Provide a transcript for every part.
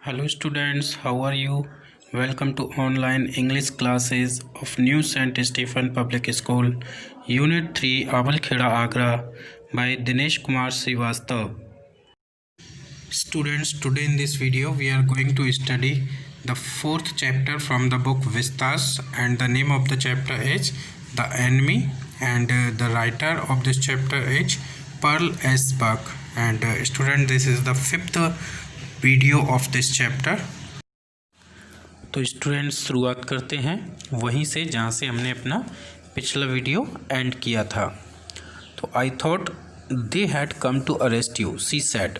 Hello students, how are you? Welcome to online English classes of New St. Stephen Public School, Unit 3, Awalkheda, Agra by Dinesh Kumar Srivastav. Students, today in this video we are going to study the fourth chapter from the book Vistas, and the name of the chapter is The Enemy, and the writer of this chapter is Pearl S. Buck. And student, this is the fifth video of this chapter. तो students, शुरुआत करते हैं वहीं से जहाँ से हमने अपना पिछला वीडियो एंड किया था। तो I thought they had come to arrest you, she said.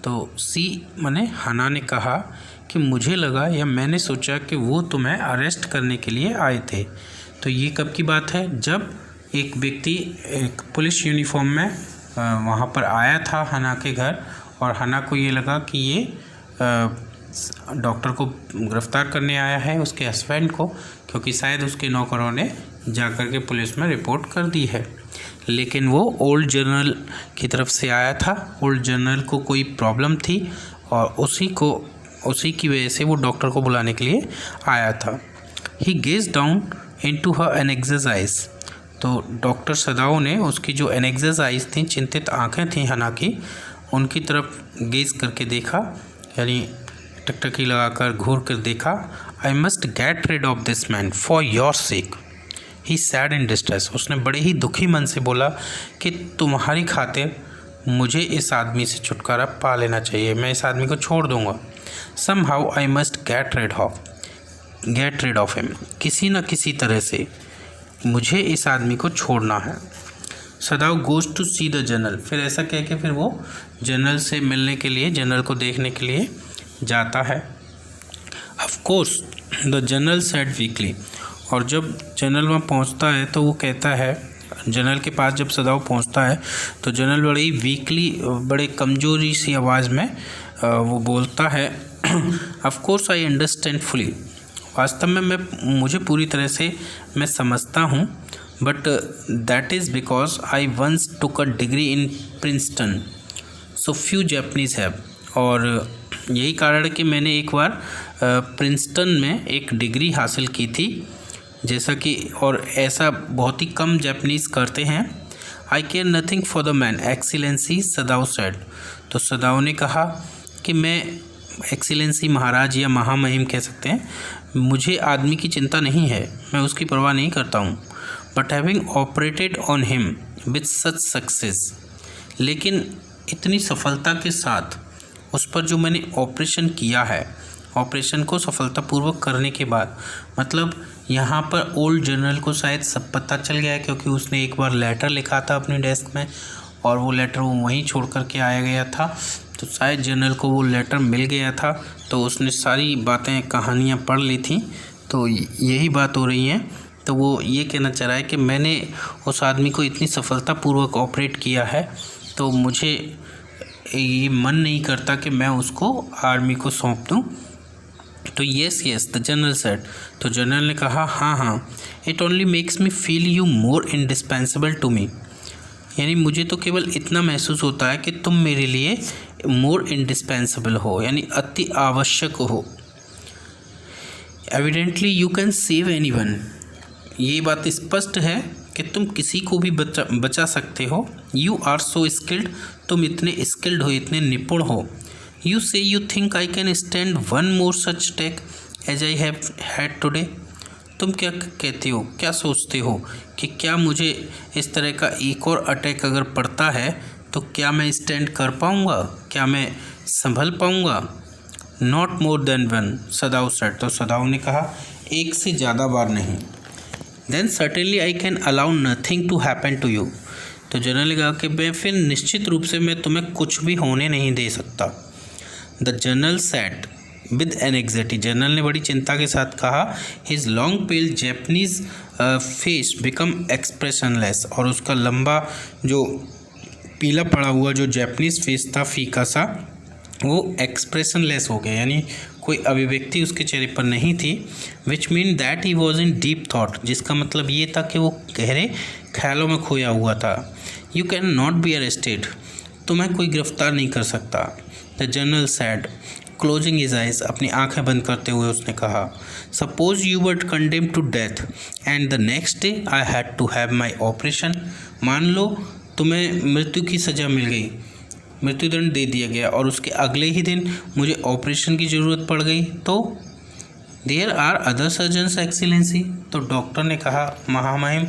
तो सी माने हना ने कहा कि मुझे लगा या मैंने सोचा कि वो तुम्हें अरेस्ट करने के लिए आए थे। तो ये कब की बात है? जब एक व्यक्ति एक पुलिस यूनिफॉर्म में वहाँ पर आया था हना के घर, और हना को ये लगा कि ये डॉक्टर को गिरफ़्तार करने आया है, उसके हस्बैंड को, क्योंकि शायद उसके नौकरों ने जाकर के पुलिस में रिपोर्ट कर दी है। लेकिन वो ओल्ड जर्नल की तरफ से आया था। ओल्ड जर्नल को कोई प्रॉब्लम थी और उसी की वजह से वो डॉक्टर को बुलाने के लिए आया था। He gaze down into her anxious eyes. तो डॉक्टर सदाओ ने उसकी जो एनेक्सेस आइज थी, चिंतित आँखें थी हना की, उनकी तरफ गेज करके देखा, यानी टकटकी लगाकर घूर कर देखा। I must get rid of this man for your sake, he said in distress. उसने बड़े ही दुखी मन से बोला कि तुम्हारी खातिर मुझे इस आदमी से छुटकारा पा लेना चाहिए, मैं इस आदमी को छोड़ दूंगा। Somehow I must get rid of him, किसी न किसी तरह से मुझे इस आदमी को छोड़ना है। Sadao goes to see the general. फिर ऐसा कह के फिर वो जनरल से मिलने के लिए, जनरल को देखने के लिए जाता है। Of course the general said weekly. और जब जनरल वहाँ पहुँचता है तो वो कहता है, जनरल के पास जब सदाओ पहुँचता है तो जनरल बड़े ही वीकली, बड़े कमजोरी सी आवाज़ में वो बोलता है, of course I understand fully. वास्तव में मुझे पूरी तरह से मैं समझता हूँ, but that is because I once took a degree in Princeton, so few Japanese have. और यही कारण है कि मैंने एक बार प्रिंसटन में एक डिग्री हासिल की थी, जैसा कि, और ऐसा बहुत ही कम जैपनीज़ करते हैं। I care nothing for the man excellency, Sadao said. तो सदाओ ने कहा कि मैं, एक्सीलेंसी महाराज या महामहिम कह सकते हैं, मुझे आदमी की चिंता नहीं है, मैं उसकी परवाह नहीं करता हूँ। But having operated on him with such success, लेकिन इतनी सफलता के साथ उस पर जो मैंने ऑपरेशन किया है, ऑपरेशन को सफलतापूर्वक करने के बाद, मतलब यहाँ पर ओल्ड जनरल को शायद सब पता चल गया है, क्योंकि उसने एक बार लेटर लिखा था अपने डेस्क में और वो लेटर वो वहीं छोड़ कर के आया गया था। तो शायद जनरल को वो लेटर मिल गया था, तो उसने सारी बातें, कहानियाँ पढ़ ली थी। तो यही बात हो रही है। तो वो ये कहना चाह रहा है कि मैंने उस आदमी को इतनी सफलतापूर्वक ऑपरेट किया है, तो मुझे ये मन नहीं करता कि मैं उसको आर्मी को सौंप दूँ। तो यस द जनरल सेड। तो जनरल ने कहा, हाँ, it only makes me feel you more indispensable to me. यानी मुझे तो केवल इतना महसूस होता है कि तुम मेरे लिए मोर इंडिस्पेंसिबल हो, यानी अति आवश्यक हो। Evidently you can save anyone. ये बात स्पष्ट है कि तुम किसी को भी बचा सकते हो। यू आर सो स्किल्ड, तुम इतने स्किल्ड हो, इतने निपुण हो। You say you think I can stand one more such attack as I have had today. तुम क्या कहते हो, क्या सोचते हो कि क्या मुझे इस तरह का एक और अटैक अगर पड़ता है तो क्या मैं स्टैंड कर पाऊँगा, क्या मैं संभल पाऊँगा? Not more than one, Sadao said. तो सदाओ ने कहा, एक से ज़्यादा बार नहीं। Then certainly I can allow nothing to happen to you. तो जनरल ने कहा कि मैं फिर निश्चित रूप से मैं तुम्हें कुछ भी होने नहीं दे सकता। The general said with anxiety. General ने बड़ी चिंता के साथ कहा, his long pale Japanese face become expressionless. और उसका लंबा जो पीला पड़ा हुआ जो जैपनीज फेस था, फीका सा, वो एक्सप्रेशनलेस हो गया, यानी कोई अभिव्यक्ति उसके चेहरे पर नहीं थी। Which mean that he was in deep thought, जिसका मतलब ये था कि वो गहरे ख्यालों में खोया हुआ था। You can not be arrested, तुम्हें कोई गिरफ्तार नहीं कर सकता। The general said, closing his eyes, अपनी आंखें बंद करते हुए उसने कहा, suppose you were condemn to death and the next day I had to have my operation. मान लो तुम्हें मृत्यु की सज़ा मिल गई, मृत्युदंड दे दिया गया और उसके अगले ही दिन मुझे ऑपरेशन की ज़रूरत पड़ गई, तो there are other surgeons excellency. तो डॉक्टर ने कहा, महामहिम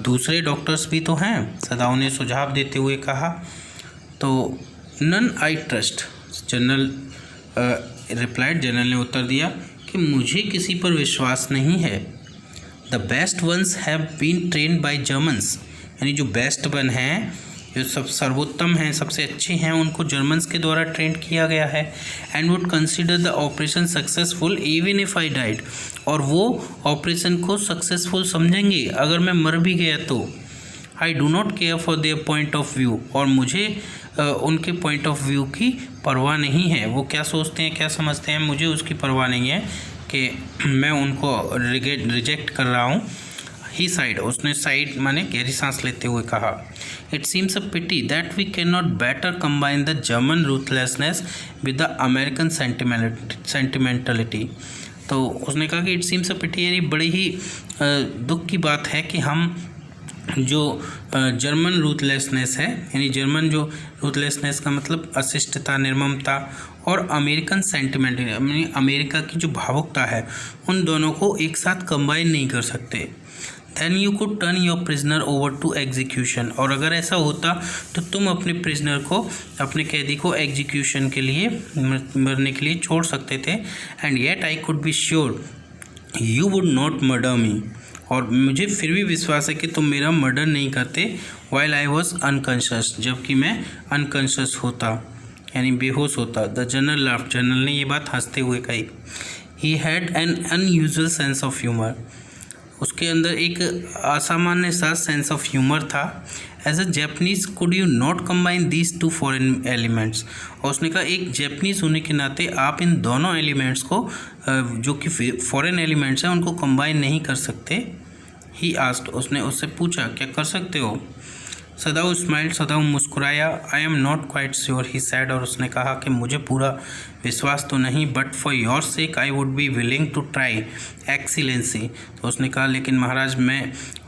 दूसरे डॉक्टर्स भी तो हैं, सदाओं ने सुझाव देते हुए कहा। तो none I trust, general replied, general ने उत्तर दिया कि मुझे किसी पर विश्वास नहीं है। The best ones have been trained by Germans, यानी जो बेस्ट वन हैं, जो सब सर्वोत्तम हैं, सबसे अच्छे हैं, उनको जर्मन्स के द्वारा ट्रेन किया गया है। And would consider the operation successful even if I died, और वो ऑपरेशन को सक्सेसफुल समझेंगे अगर मैं मर भी गया तो। I do not care for their point of view, और मुझे उनके पॉइंट ऑफ व्यू की परवाह नहीं है, वो क्या सोचते हैं क्या समझते हैं, मुझे उसकी परवाह नहीं है कि मैं उनको रिजेक्ट कर रहा हूँ। ही साइड, उसने साइड माने गहरी सांस लेते हुए कहा, it seems a pity that we can not better combine the German ruthlessness with the American sentimentality. तो उसने कहा कि इट सीम्स अ पिटी, यानी बड़ी ही दुख की बात है कि हम जो जर्मन रूथलेसनेस है, यानी जर्मन जो रूथलेसनेस का मतलब अशिष्टता, निर्ममता, और अमेरिकन सेंटिमेंट, यानी अमेरिका की जो भावुकता है, उन दोनों को एक साथ कंबाइन नहीं कर सकते। Then you could turn your prisoner over to execution, और अगर ऐसा होता तो तुम अपने प्रिजनर को, अपने कैदी को एग्जीक्यूशन के लिए, मरने के लिए छोड़ सकते थे। And yet I could be sure you would not murder me, और मुझे फिर भी विश्वास है कि तुम मेरा मर्डर नहीं करते वाइल आई वॉज अनकॉन्शियस, जबकि मैं अनकॉन्शियस होता, यानी बेहोश होता। द जनरल लाफ्ड, जनरल ने ये बात हंसते हुए कही। He had an unusual sense of humour, उसके अंदर एक असामान्य सा सेंस ऑफ ह्यूमर था। As a Japanese could you not combine these two foreign elements, और उसने कहा एक जैपनीज होने के नाते आप इन दोनों एलिमेंट्स को, जो कि फॉरेन एलिमेंट्स हैं, उनको कंबाइन नहीं कर सकते। ही आस्क्ड, उसने उससे पूछा क्या कर सकते हो। सदाऊ स्माइल्ड, सदाऊ मुस्कुराया। I am not quite sure, he said, और उसने कहा कि मुझे पूरा विश्वास तो नहीं, but for your sake I would be willing to try excellency. तो उसने कहा लेकिन महाराज मैं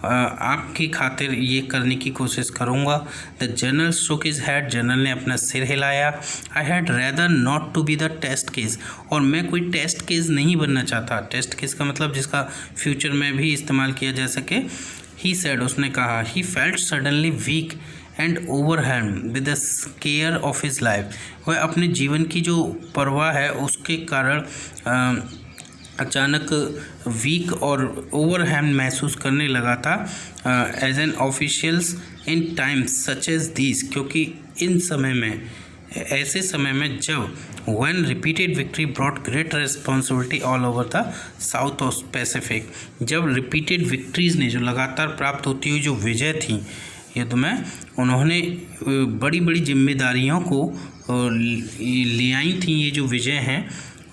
आपकी खातिर ये करने की कोशिश करूँगा। The general shook his head, general ने अपना सिर हिलाया। I had rather not to be the test case, और मैं कोई टेस्ट केस नहीं बनना चाहता। टेस्ट केस का मतलब जिसका फ्यूचर में भी इस्तेमाल किया जा सके। ही सेड, उसने कहा, he felt suddenly weak and overwhelmed with the care of his life, वह अपने जीवन की जो परवाह है उसके कारण अचानक वीक और ओवरवेल्म्ड महसूस करने लगा था। As an officials in times such as these, क्योंकि इन समय में, ऐसे समय में जब when repeated victory brought great responsibility all over the south of Pacific, जब रिपीटेड विक्ट्रीज़ ने, जो लगातार प्राप्त होती हुई जो विजय थी युद्ध में, उन्होंने बड़ी बड़ी जिम्मेदारियों को ले आई थी। ये जो विजय हैं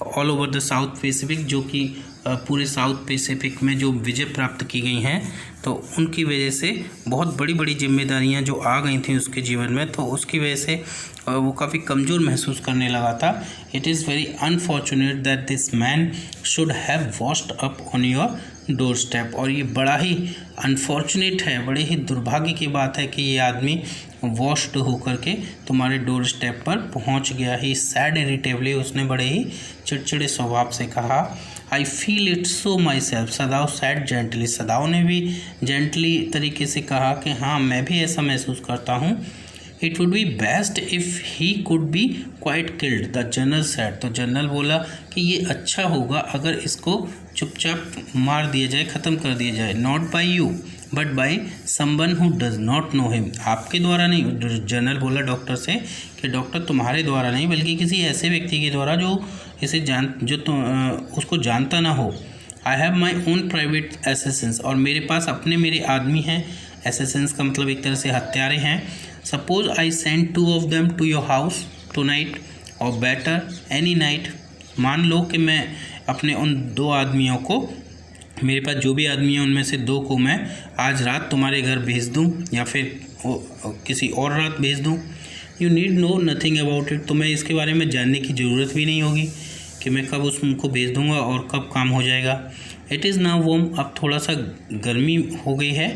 all over the south Pacific, जो कि पूरे साउथ पैसिफिक में जो विजय प्राप्त की गई हैं, तो उनकी वजह से बहुत बड़ी बड़ी जिम्मेदारियां जो आ गई थी उसके जीवन में, तो उसकी वजह से वो काफ़ी कमज़ोर महसूस करने लगा था। It is very unfortunate that this man should have washed up on your door step, और ये बड़ा ही अनफॉर्चुनेट है, बड़े ही दुर्भाग्य की बात है कि ये आदमी वॉश्ड होकर के तुम्हारे डोर स्टेप पर पहुंच गया। ही सैड इरिटेबली, उसने बड़े ही चिड़चिड़े स्वभाव से कहा। I feel it so myself, Sadao said gently, Sadao ने भी जेंटली तरीके से कहा कि हाँ मैं भी ऐसा महसूस करता हूँ। It would be best if he could be quite killed, the general sad, तो जनरल बोला कि ये अच्छा होगा अगर इसको चुपचाप मार दिया जाए, ख़त्म कर दिया जाए। Not by you but by someone who does not know him, आपके द्वारा नहीं, जनरल बोला डॉक्टर से कि डॉक्टर तुम्हारे द्वारा नहीं, बल्कि किसी ऐसे व्यक्ति के द्वारा जो इसे उसको जानता ना हो। I have my own private assassins, और मेरे पास अपने मेरे आदमी हैं। एसेसेंस का मतलब एक तरह से हत्यारे हैं। Suppose I send 2 of them to your house tonight, और बेटर एनी नाइट, मान लो कि मैं अपने उन 2 आदमियों को, मेरे पास जो भी आदमी हैं उनमें से 2 को मैं आज रात तुम्हारे घर भेज दूं, या फिर किसी और रात भेज दूं। You need know nothing about it, तुम्हें इसके बारे में जानने की ज़रूरत भी नहीं होगी कि मैं कब उसको भेज दूँगा और कब काम हो जाएगा। इट इज़ नाउ वॉर्म, अब थोड़ा सा गर्मी हो गई है।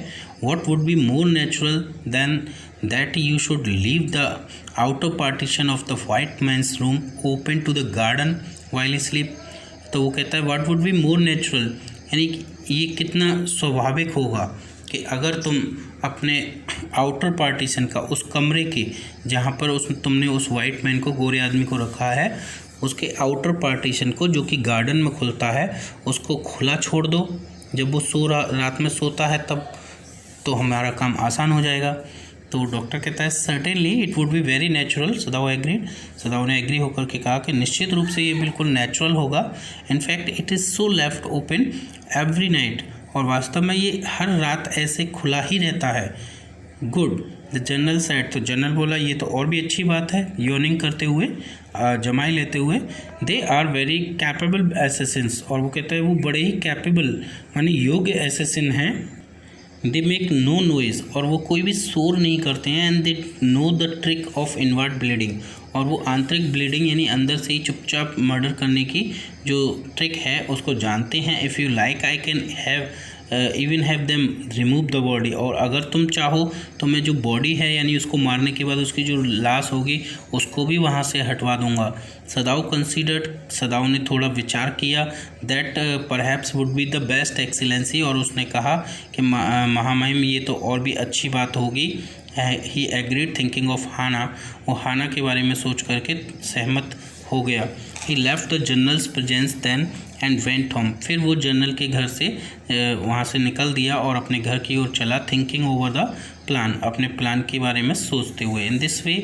What would be more natural than that you should leave the outer partition of the white man's room open to the garden while sleep. तो वो कहता है what would be more natural, यानी ये कितना स्वाभाविक होगा कि अगर तुम अपने आउटर पार्टीशन का, उस कमरे के जहाँ पर तुमने उस वाइट मैन को, गोरे आदमी को रखा है, उसके आउटर पार्टीशन को जो कि गार्डन में खुलता है, उसको खुला छोड़ दो जब वो रात में सोता है तब, तो हमारा काम आसान हो जाएगा। तो डॉक्टर कहता है certainly it would be very natural. सदाव agreed, सदाव ने एग्री होकर के कहा कि निश्चित रूप से ये बिल्कुल नेचुरल होगा। In fact it is so left open every night, और वास्तव में ये हर रात ऐसे खुला ही रहता है। गुड, द जनरल सेड, तो जनरल बोला ये तो और भी अच्छी बात है, योनिंग करते हुए, जमाई लेते हुए। They are very capable Assassin's, और वो कहते हैं वो बड़े ही कैपेबल मानी योग्य एसेसिन हैं। दे मेक नो नॉइज़, और वो कोई भी शोर नहीं करते हैं। And they know the trick of inward bleeding, और वो आंतरिक ब्लीडिंग यानी अंदर से ही चुपचाप मर्डर करने की जो ट्रिक है उसको जानते हैं। If you like I can have even have them remove the body, और अगर तुम चाहो तो मैं जो बॉडी है यानी उसको मारने के बाद उसकी जो लाश होगी उसको भी वहाँ से हटवा दूंगा। सदाव कंसीडर्ड, सदाव ने थोड़ा विचार किया। That perhaps would be the best excellency, और उसने कहा कि महामहिम ये तो और भी अच्छी बात होगी। ही एग्रीड थिंकिंग ऑफ हाना, वो हाना के बारे में सोच करके सहमत हो गया। He left the general's presence then and went home, फिर वो जनरल के घर से वहाँ से निकल दिया और अपने घर की ओर चला। थिंकिंग ओवर द प्लान, अपने प्लान के बारे में सोचते हुए। In this way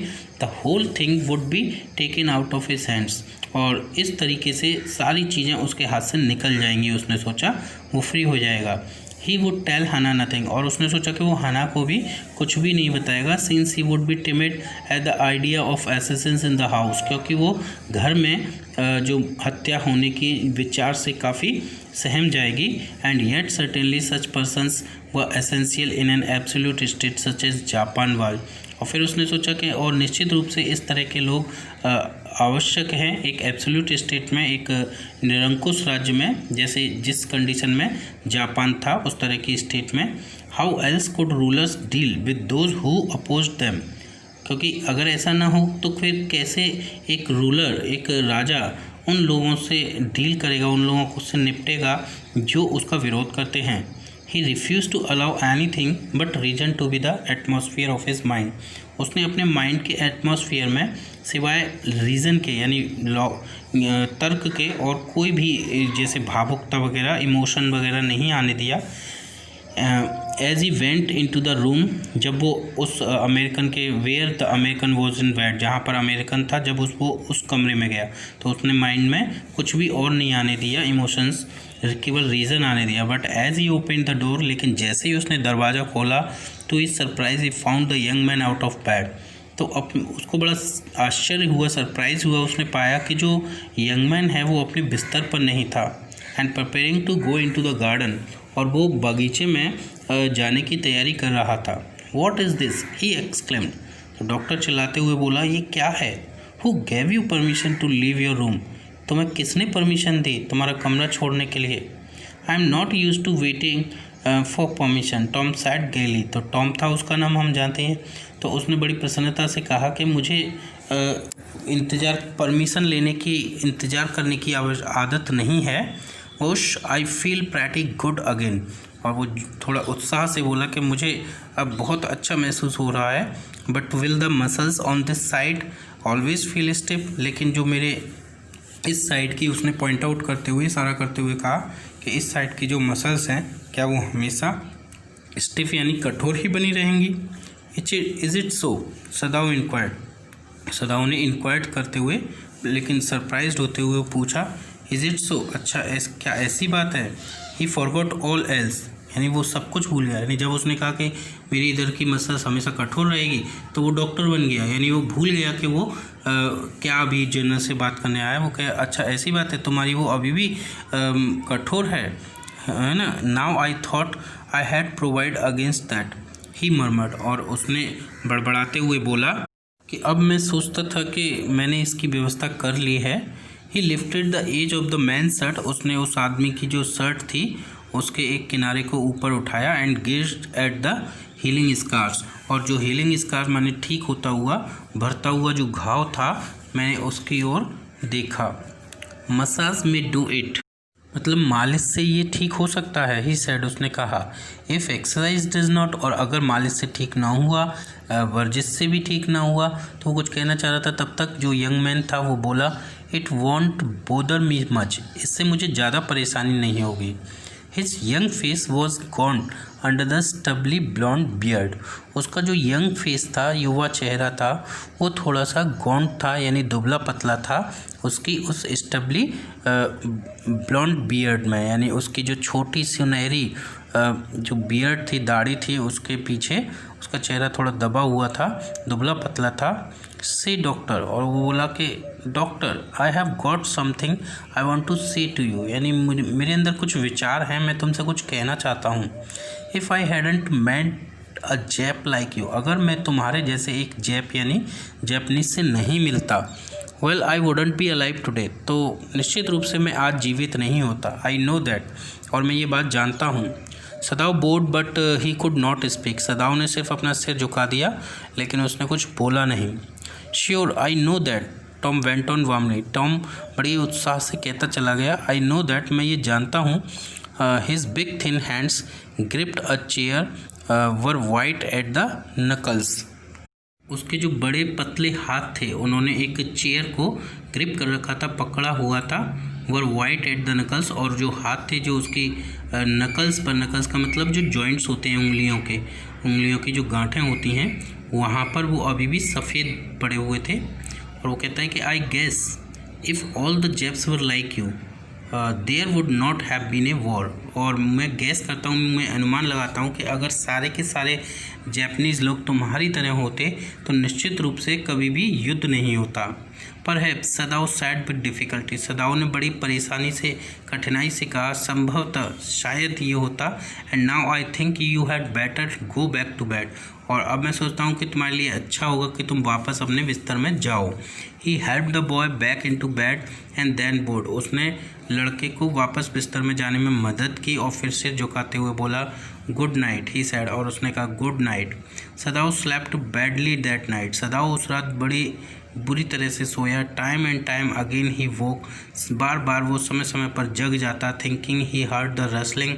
the whole thing would be taken out of his hands, और इस तरीके से सारी चीज़ें उसके हाथ से निकल जाएंगी। उसने सोचा वो फ्री हो जाएगा। He would tell Hana nothing, और उसने सोचा कि वो हाना को भी कुछ भी नहीं बताएगा। Since he would be timid at the idea of assassins in the house, क्योंकि वो घर में जो हत्या होने की विचार से काफ़ी सहम जाएगी। And yet certainly such persons were essential in an absolute state such as Japan was, और फिर उसने सोचा कि और निश्चित रूप से इस तरह के लोग आवश्यक हैं एक एब्सोल्यूट स्टेट में, एक निरंकुश राज्य में, जैसे जिस कंडीशन में जापान था उस तरह की स्टेट में। How else could rulers deal with those who oppose them, क्योंकि अगर ऐसा ना हो तो फिर कैसे एक रूलर, एक राजा उन लोगों से डील करेगा, उन लोगों से निपटेगा जो उसका विरोध करते हैं। He refuse to allow anything but reason to be the atmosphere of his mind, उसने अपने माइंड के एटमॉस्फेयर में सिवाय रीज़न के यानी तर्क के और कोई भी जैसे भावुकता वगैरह, इमोशन वगैरह नहीं आने दिया। As he went into the room, जब वो उस अमेरिकन के, where the American was in bed, जहाँ पर अमेरिकन था, जब वो उस कमरे में गया तो उसने माइंड में कुछ भी और नहीं आने दिया, इमोशंस, केवल रीज़न आने दिया। But as he open the door, लेकिन जैसे ही उसने दरवाज़ा खोला to his surprise he found the young man out of bed, तो उसको बड़ा आश्चर्य हुआ, सरप्राइज़ हुआ। उसने पाया कि जो यंग मैन है वो अपने बिस्तर पर नहीं था। And preparing to go into the garden, और वो बगीचे में जाने की तैयारी कर रहा था। What is this, he exclaimed, तो डॉक्टर चिल्लाते हुए बोला ये क्या है। Who gave you permission to leave your room, तुम्हें किसने परमिशन दी तुम्हारा कमरा छोड़ने के लिए। I am not use to waiting for permission, Tom said gaily, तो टॉम था उसका नाम, हम जानते हैं। तो उसने बड़ी प्रसन्नता से कहा कि मुझे परमिशन लेने की, इंतज़ार करने की आदत नहीं है। ओश आई फील प्रैटी गुड अगेन, और वो थोड़ा उत्साह से बोला कि मुझे अब बहुत अच्छा महसूस हो रहा है। But will the muscles on this side always feel stiff, लेकिन जो मेरे इस साइड की, उसने पॉइंट आउट करते हुए, इशारा करते हुए कहा कि इस साइड की जो मसल्स हैं क्या वो हमेशा स्टिफ यानी कठोर ही बनी रहेंगी। इज इट सो, सदाव इंक्वायर्ड, सदाव ने इंक्वायर्ड करते हुए लेकिन सरप्राइज्ड होते हुए पूछा इज इट सो, अच्छा क्या ऐसी बात है। ही फॉरगॉट ऑल एल्स, यानी वो सब कुछ भूल गया। यानी जब उसने कहा कि मेरी इधर की मसल्स हमेशा कठोर रहेगी तो वो डॉक्टर बन गया, यानी वो भूल गया कि वो क्या अभी जनरल से बात करने आया। वो कहे अच्छा ऐसी बात है, तुम्हारी वो अभी भी कठोर है ना। Now I thought I had provide against that, he murmured, और उसने बड़बड़ाते हुए बोला कि अब मैं सोचता था कि मैंने इसकी व्यवस्था कर ली है। He lifted the edge of the man shirt, उसने उस आदमी की जो शर्ट थी उसके एक किनारे को ऊपर उठाया and gazed at the healing scars, और जो हीलिंग स्कार्स माने ठीक होता हुआ भरता हुआ जो घाव था मैंने उसकी ओर देखा। मसाज में डू इट, मतलब मालिश से ये ठीक हो सकता है। ही सेड, उसने कहा। इफ़ एक्सरसाइज डज नॉट, और अगर मालिश से ठीक ना हुआ, वर्जिश से भी ठीक ना हुआ, तो वो कुछ कहना चाह रहा था। तब तक जो यंग मैन था वो बोला, it won't bother me much, इससे मुझे ज़्यादा परेशानी नहीं होगी। His young face was gone under the stubbly blonde beard, उसका जो यंग फेस था, युवा चेहरा था, वो थोड़ा सा गॉन्ट था, यानी दुबला पतला था उसकी उस स्टबली ब्लॉन्ड बियर्ड में, यानी उसकी जो छोटी सुनहरी जो बियर्ड थी, दाढ़ी थी, उसके पीछे उसका चेहरा थोड़ा दबा हुआ था, दुबला पतला था। से डॉक्टर, और वो बोला कि doctor, I have got something I want to say to you, यानी मेरे अंदर कुछ विचार हैं, मैं तुमसे कुछ कहना चाहता हूँ। If I hadn't met a Jap like you, अगर मैं तुम्हारे जैसे एक जैप यानी जैपनीज से नहीं मिलता, well I wouldn't be alive today, तो निश्चित रूप से मैं आज जीवित नहीं होता। आई नो दैट, और मैं ये बात जानता हूँ। सदाव board but he could not speak, सदाव ने सिर्फ अपना सिर झुका दिया लेकिन उसने कुछ बोला नहीं। Sure I know that, Tom went on warmly, Tom बड़ी उत्साह से कहता चला गया। आई नो दैट, मैं ये जानता हूँ। His big thin hands gripped a chair were white at the knuckles, उसके जो बड़े पतले हाथ थे उन्होंने एक चेयर को ग्रिप कर रखा था, पकड़ा हुआ था। वर वाइट एट द नकल्स, और जो हाथ थे जो उसकी नकल्स पर, नकल्स का मतलब जो जॉइंट्स होते हैं उंगलियों की जो गांठें होती हैं वहाँ पर वो अभी भी सफ़ेद पड़े हुए थे। और वो कहता है कि I guess if all the Japs were like you there would not have been a war, और मैं गैस करता हूँ, मैं अनुमान लगाता हूँ कि अगर सारे के सारे जैपनीज़ लोग तुम्हारी तरह होते तो निश्चित रूप से कभी भी युद्ध नहीं होता। पर है सदाव सैड विद डिफ़िकल्टी, सदाव ने बड़ी परेशानी से, कठिनाई से कहा, संभवतः शायद ये होता। And now I think you had better go back to bed, और अब मैं सोचता हूँ कि तुम्हारे लिए अच्छा होगा कि तुम वापस अपने बिस्तर में जाओ। He help the boy back into bed and then bowed, उसने लड़के को वापस बिस्तर में जाने में मदद की और फिर सिर झुकाते हुए बोला, गुड नाइट ही सैड, और उसने कहा good night. Sadao slept badly that night, Sadao उस रात बड़ी बुरी तरह से सोया। Time and time again he woke, बार बार वो समय समय पर जग जाता। Thinking he heard the rustling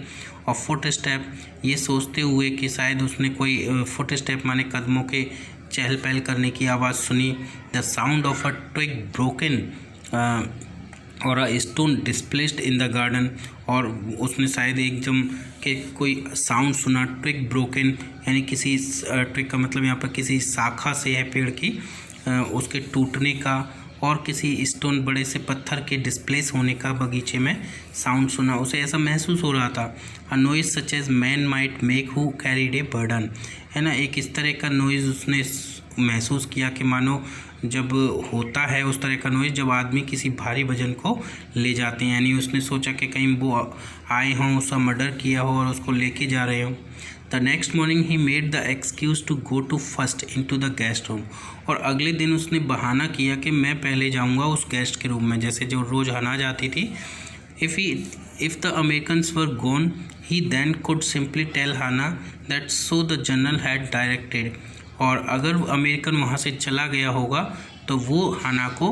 of footstep, ये सोचते हुए कि शायद उसने कोई फुट स्टेप माने कदमों के चहल पहल करने की आवाज़ सुनी। The sound of a twig broken और a stone displaced in the garden, और उसने शायद एकदम के कोई साउंड सुना। ट्विग ब्रोकन यानी किसी ट्विग का मतलब यहाँ पर किसी शाखा से है पेड़ की, उसके टूटने का, और किसी स्टोन बड़े से पत्थर के डिस्प्लेस होने का बगीचे में साउंड सुना। उसे ऐसा महसूस हो रहा था। A noise such as man might make who carried a burden, है ना, एक इस तरह का नॉइज़ उसने महसूस किया कि मानो जब होता है उस तरह का नॉइज़ जब आदमी किसी भारी वजन को ले जाते हैं, यानी उसने सोचा कि कहीं वो आए हों, उसका मर्डर किया हो और उसको लेके जा रहे हों। The next morning he made the excuse to go to first into the guest room, और अगले दिन उसने बहाना किया कि मैं पहले जाऊंगा उस गेस्ट के रूम में, जैसे जो रोज़ हना जाती थी। If the Americans were gone he then could simply tell Hana that so the general had directed, और अगर अमेरिकन वहाँ से चला गया होगा तो वो हाना को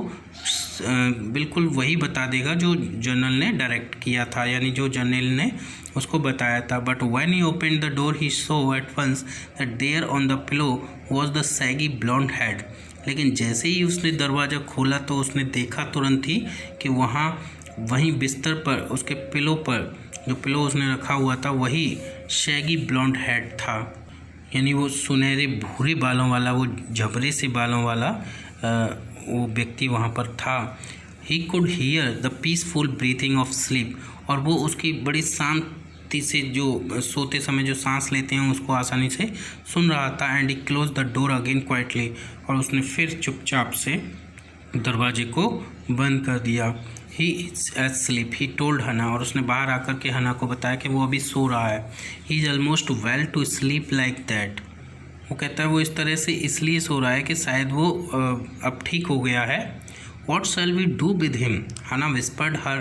बिल्कुल वही बता देगा जो जनरल ने डायरेक्ट किया था, यानी जो जनरल ने उसको बताया था। But when he open the door he saw at once that there on the pillow was the shaggy blond head, लेकिन जैसे ही उसने दरवाज़ा खोला तो उसने देखा तुरंत ही कि वहाँ वहीं बिस्तर पर उसके पिलो पर, जो पिलो उसने रखा हुआ था, वही शैगी ब्लॉन्ड हेड था, यानी वो सुनहरे भूरे बालों वाला, वो झबरे से बालों वाला वो व्यक्ति वहाँ पर था। He could hear the peaceful breathing of sleep, और वो उसकी बड़ी शांति से जो सोते समय जो सांस लेते हैं उसको आसानी से सुन रहा था। And he close the door again quietly, और उसने फिर चुपचाप से दरवाजे को बंद कर दिया। He is asleep he told Hana, और उसने बाहर आकर के हना को बताया कि वो अभी सो रहा है। He is almost well to sleep like that, वो कहता है वो इस तरह से इसलिए सो रहा है कि शायद वो अब ठीक हो गया है। What shall we do with him? हना whispered her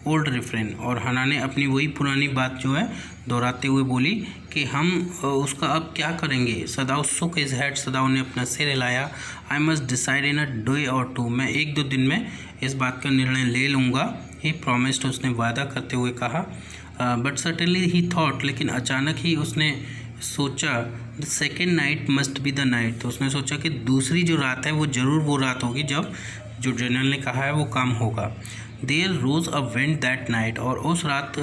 old refrain, और हना ने अपनी वही पुरानी बात जो है दोहराते हुए बोली कि हम उसका अब क्या करेंगे। सदाओ shook his head, सदाओ ने अपना सिर हिलाया। I must decide in a day or two, मैं 1-2 दिन में इस बात का निर्णय ले लूँगा। He promised, उसने वादा करते हुए कहा। But suddenly he thought, लेकिन अचानक ही उसने सोचा, the second night must be the night, तो उसने सोचा कि दूसरी जो रात है वो ज़रूर वो रात होगी जब जो जनरल ने कहा है वो काम होगा। There rose a wind that night, और उस रात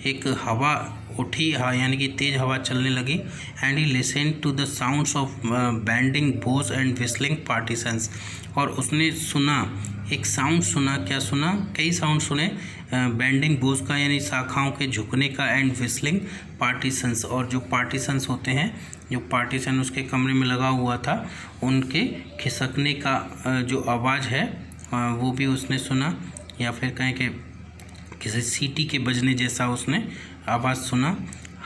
एक हवा उठी, यानी कि तेज़ हवा चलने लगी। And he listen to the sounds of bending boughs and whistling partisans, और उसने सुना, एक साउंड सुना, क्या सुना, कई साउंड सुने, बैंडिंग बोस का यानी शाखाओं के झुकने का, एंड विस्लिंग पार्टीसन्स, और जो पार्टीसन्स होते हैं, जो पार्टीशन उसके कमरे में लगा हुआ था, उनके खिसकने का जो आवाज़ है वो भी उसने सुना, या फिर कहें कि किसी सीटी के बजने जैसा उसने आवाज़ सुना।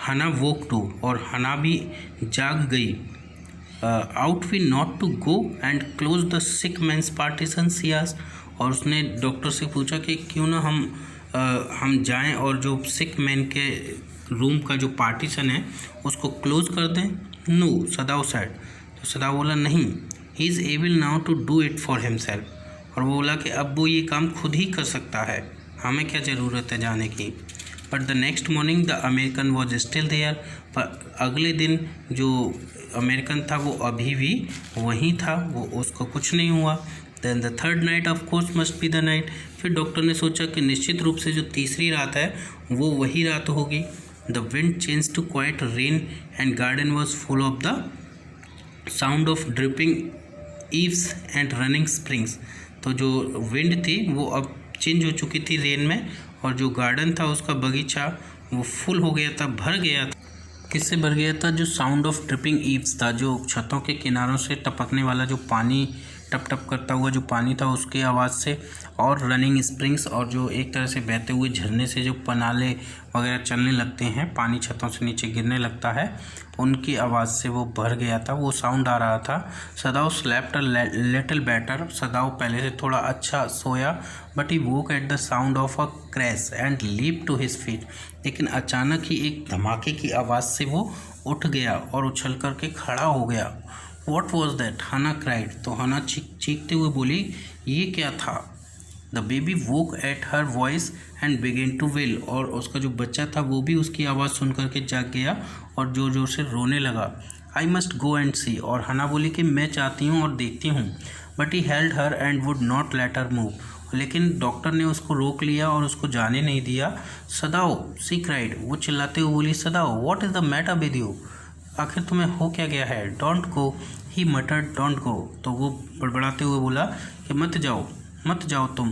हना वोक टू, और हना भी जाग गई। Ought we not to go and close the sick man's partition सियास, और उसने डॉक्टर से पूछा कि क्यों ना हम जाएं और जो सिक मैन के रूम का जो पार्टीशन है उसको क्लोज कर दें। नो, सदाओ सेड, तो सदाओ बोला नहीं, he is able now to do it for himself, और वो बोला कि अब वो ये काम खुद ही कर सकता है, हमें क्या ज़रूरत है जाने की। But the next morning the American was still there, पर अगले दिन जो अमेरिकन था वो अभी भी वहीं था, वो उसको कुछ नहीं हुआ। Then the third night of course must be the night, फिर डॉक्टर ने सोचा कि निश्चित रूप से जो तीसरी रात है वो वही रात होगी। The wind change to quite rain and garden was full of the sound of dripping eaves and running springs, तो जो विंड थी वो अब चेंज हो चुकी थी रेन में, और जो गार्डन था उसका बगीचा वो फुल हो गया था, भर गया था। किससे भर गया था? जो साउंड ऑफ ड्रिपिंग ईव्स था, जो छतों के किनारों से टपकने वाला जो पानी, टप टप करता हुआ जो पानी था उसके आवाज़ से, और रनिंग स्प्रिंग्स, और जो एक तरह से बहते हुए झरने से जो पनाले वगैरह चलने लगते हैं, पानी छतों से नीचे गिरने लगता है, उनकी आवाज़ से वो भर गया था, वो साउंड आ रहा था। Sadao slept a little better, Sadao पहले से थोड़ा अच्छा सोया। But he woke at the sound of a crash and leap to his feet, लेकिन अचानक ही एक धमाके की आवाज़ से वो उठ गया और उछल करके खड़ा हो गया। What was that? Hana cried, तो हना चीखते हुए बोली, ये क्या था? The baby woke at her voice and began to wail, और उसका जो बच्चा था वो भी उसकी आवाज़ सुन करके जाग गया और जोर जोर से रोने लगा। आई मस्ट गो एंड सी, और हना बोली कि मैं चाहती हूँ और देखती हूँ। But he held her and would not let her move, लेकिन डॉक्टर ने उसको रोक लिया और उसको जाने नहीं दिया। सदाओ, सी क्राइड, वो चिल्लाते हुए बोली, Sadao what is the matter with you, आखिर तुम्हें हो क्या गया है? Don't go, he मटर्ड, don't go, तो वो बड़बड़ाते हुए बोला कि मत जाओ तुम।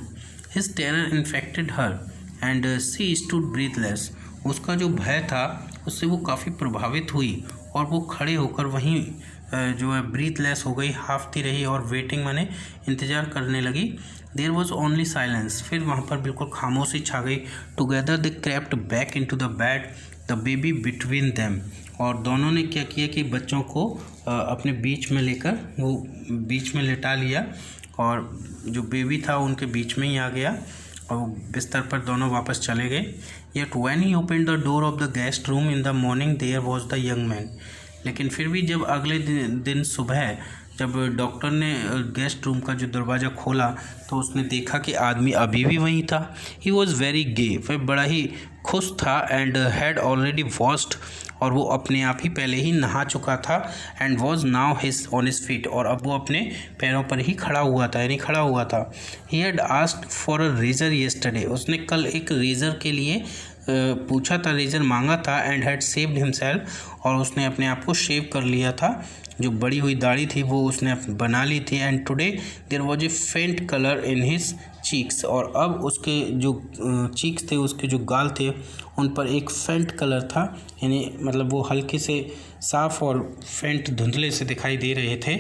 His terror infected her and C stood breathless, उसका जो भय था उससे वो काफ़ी प्रभावित हुई और वो खड़े होकर वहीं जो है ब्रीथलेस हो गई, हाफती रही और वेटिंग माने इंतज़ार करने लगी। देयर वॉज ओनली साइलेंस, फिर वहाँ पर बिल्कुल खामोशी छा गई। Together they crept back into the bed, the baby between them, और दोनों ने क्या किया कि बच्चों को अपने बीच में लेकर वो बीच में लेटा लिया, और जो बेबी था उनके बीच में ही आ गया और वो बिस्तर पर दोनों वापस चले गए। Yet when he open the door of the guest room in the morning there was the young man, लेकिन फिर भी जब अगले दिन सुबह जब डॉक्टर ने गेस्ट रूम का जो दरवाज़ा खोला तो उसने देखा कि आदमी अभी भी वहीं था। ही वॉज़ वेरी गे, वह बड़ा ही खुश था, एंड हैड ऑलरेडी वॉश्ड, और वो अपने आप ही पहले ही नहा चुका था। And was now his on his feet, और अब वो अपने पैरों पर ही खड़ा हुआ था, यानी खड़ा हुआ था। He had asked for a razor yesterday, उसने कल एक रेजर के लिए पूछा था, रेजर मांगा था। एंड हैड शेव्ड हिमसेल्फ, और उसने अपने आप को शेव कर लिया था, जो बड़ी हुई दाढ़ी थी वो उसने बना ली थी। And today there was a faint colour in his cheeks, और अब उसके जो चीक्स थे, उसके जो गाल थे, उन पर एक फेंट कलर था, यानी मतलब वो हल्के से साफ और फेंट धुंधले से दिखाई दे रहे थे।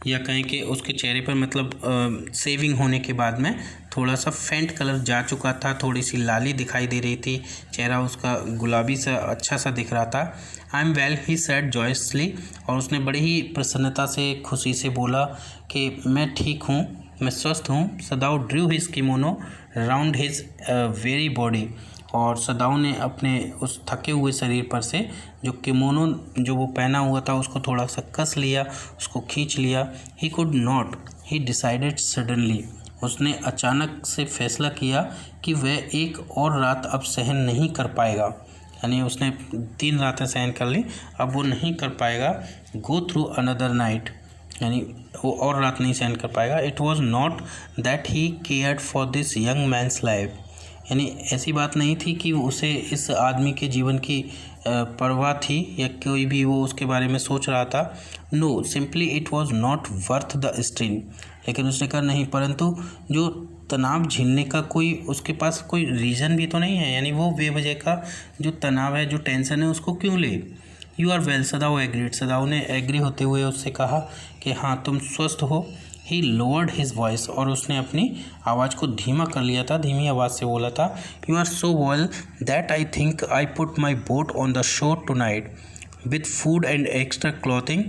या कहें कि उसके चेहरे पर मतलब सेविंग होने के बाद में थोड़ा सा फेंट कलर जा चुका था, थोड़ी सी लाली दिखाई दे रही थी, चेहरा उसका गुलाबी सा अच्छा सा दिख रहा था। I am well he said joyously, और उसने बड़ी ही प्रसन्नता से खुशी से बोला कि मैं ठीक हूँ, मैं स्वस्थ हूँ। Sadao drew his kimono round his very body, और सदाओ ने अपने उस थके हुए शरीर पर से जो किमोनो जो वो पहना हुआ था उसको थोड़ा सा कस लिया, उसको खींच लिया। He could not, he decided suddenly, उसने अचानक से फैसला किया कि वह एक और रात अब सहन नहीं कर पाएगा, यानी उसने 3 रातें सहन कर ली, अब वो नहीं कर पाएगा। गो थ्रू अनदर नाइट, यानी वो और रात नहीं सहन कर पाएगा। It was not that he cared for this young man's life, यानी ऐसी बात नहीं थी कि उसे इस आदमी के जीवन की परवाह थी या कोई भी वो उसके बारे में सोच रहा था। No, simply it was not worth the strain, लेकिन उसने कहा नहीं, परंतु जो तनाव झेलने का कोई उसके पास कोई रीज़न भी तो नहीं है, यानी वो बेवजह का जो तनाव है, जो टेंशन है, उसको क्यों ले। You are well, Sadao agreed, Sadao ने एग्री होते हुए उससे कहा कि हाँ तुम स्वस्थ हो। ही लोअर्ड हिज वॉइस, और उसने अपनी आवाज़ को धीमा कर लिया था, धीमी आवाज़ से बोला था। You are so well that I think I put my boat on the shore tonight with food and extra clothing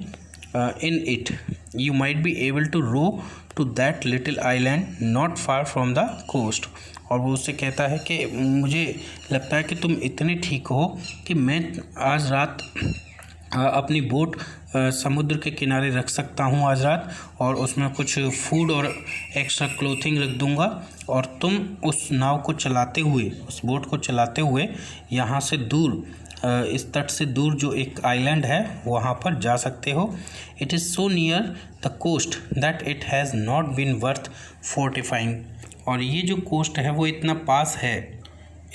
in it, you might be able to row to that little island not far from the coast. और वो उससे कहता है कि मुझे लगता है कि तुम इतने ठीक हो कि मैं आज रात अपनी बोट समुद्र के किनारे रख सकता हूँ आज रात, और उसमें कुछ फूड और एक्स्ट्रा क्लोथिंग रख दूँगा, और तुम उस नाव को चलाते हुए, उस बोट को चलाते हुए यहाँ से दूर, इस तट से दूर जो एक आइलैंड है वहाँ पर जा सकते हो। It is so near the coast that it has not been worth fortifying, और ये जो कोस्ट है वो इतना पास है,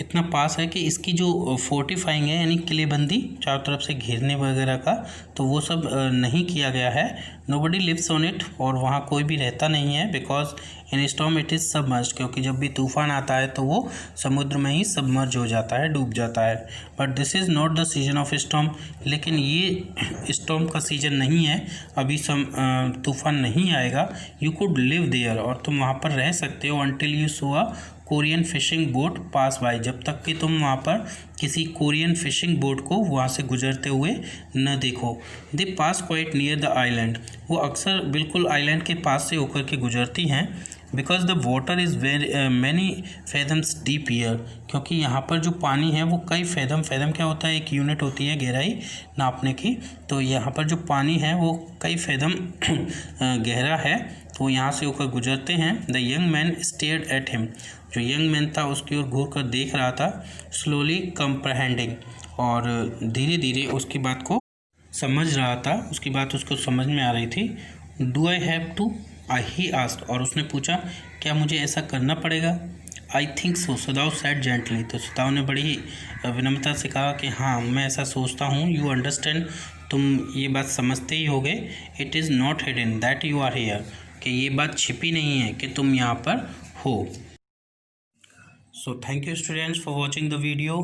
इतना पास है कि इसकी जो फोर्टिफाइंग है, यानी किलेबंदी चारों तरफ से घेरने वगैरह का, तो वो सब नहीं किया गया है। नोबडी लिव्स ऑन इट, और वहाँ कोई भी रहता नहीं है। Because in storm it is submerge, क्योंकि जब भी तूफान आता है तो वो समुद्र में ही सबमर्ज हो जाता है, डूब जाता है। But this is not the season of storm, लेकिन ये स्टॉर्म का सीजन नहीं है, अभी तूफान नहीं आएगा। यू कुड लिव देयर, और तुम वहाँ पर रह सकते हो until you saw a Korean fishing boat pass by, जब तक कि तुम वहाँ पर किसी कोरियन फिशिंग बोट को वहाँ से गुजरते हुए न देखो। दे पास क्वाइट नियर द आइलैंड, वो अक्सर बिल्कुल आइलैंड के पास से होकर के गुजरती हैं। Because the water is very many fathoms deep here, क्योंकि यहाँ पर जो पानी है वो कई फैदम क्या होता है, एक यूनिट होती है गहराई नापने की, तो यहाँ पर जो पानी है वो कई फैदम गहरा है, तो यहाँ से होकर गुजरते हैं। The young man stared at him, जो यंग मैन था उसकी ओर घूर कर देख रहा था। स्लोली कंप्रहेंडिंग, और धीरे धीरे उसकी बात को समझ रहा था, उसकी बात उसको समझ में आ रही थी। Do I have to, he asked, और उसने पूछा क्या मुझे ऐसा करना पड़ेगा। I think so, Sadao said gently, तो सदाओ ने बड़ी ही विनम्रता से कहा कि हाँ मैं ऐसा सोचता हूँ। यू अंडरस्टैंड, तुम ये बात समझते ही होगे। It is not hidden that you are here, कि ये बात छिपी नहीं है कि तुम यहाँ पर हो। So thank you students for watching the video.